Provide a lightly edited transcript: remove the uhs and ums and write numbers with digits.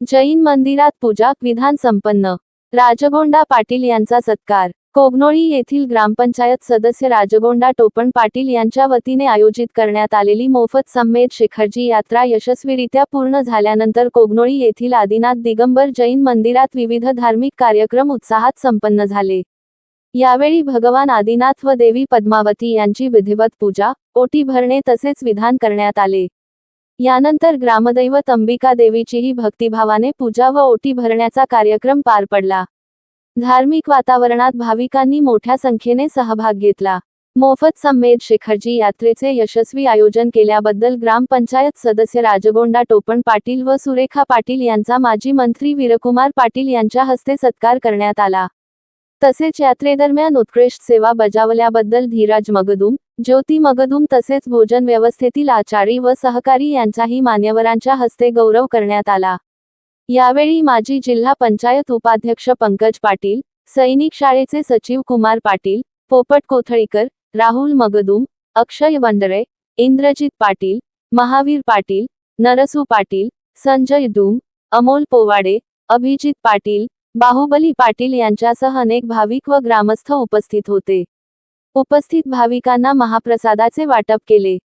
जैन मंदिरात पूजा विधान संपन्न। राजगोंडा पाटील यांचा सत्कार। कोगनोळी येथील ग्रामपंचायत सदस्य राजगोंडा टोपण पाटील यांच्या वतीने आयोजित करण्यात आलेली मोफत समेत शिखरजी यात्रा यशस्वीरित्या पूर्ण झाल्यानंतर कोगनोळी येथील आदिनाथ दिगंबर जैन मंदिरात विविध धार्मिक कार्यक्रम उत्साहात संपन्न झाले। यावेळी भगवान आदिनाथ व देवी पद्मावती यांची विधिवत पूजा, ओटी भरणे तसेच विधान करण्यात आले। यानंतर ग्रामदैवत अंबिका देवीचीही भक्तिभावाने पूजा व ओटी भरण्याचा कार्यक्रम पार पडला। धार्मिक वातावरणात भाविकांनी मोठ्या संख्येने सहभाग घेतला। मोफत समेत शिखरजी यात्रेचे यशस्वी आयोजन केल्याबद्दल ग्रामपंचायत सदस्य राजगोंडा टोपण पाटील व सुरेखा पाटील यांचा माजी मंत्री वीरकुमार पाटील यांच्या हस्ते सत्कार करण्यात आला। तसेच यात्रेदरम्यान उत्कृष्ट सेवा बजावल्याबद्दल धीरज मगदूम, ज्योती मगदूम तसेच भोजन व्यवस्थेतील आचारी व सहकारी यांचाही मान्यवरांच्या हस्ते गौरव करण्यात आला। यावेळी माजी जिल्हा पंचायत उपाध्यक्ष पंकज पाटील, सैनिक शाळेचे सचिव कुमार पाटील, पोपट कोथळीकर, राहुल मगदूम, अक्षय वंडरे, इंद्रजित पाटील, महावीर पाटील, नरसू पाटील, संजय दूम, अमोल पोवाडे, अभिजित पाटील, बाहुबली पाटील यांच्यासह अनेक भाविक व ग्रामस्थ उपस्थित होते। उपस्थित भाविकांना महाप्रसादाचे वाटप केले।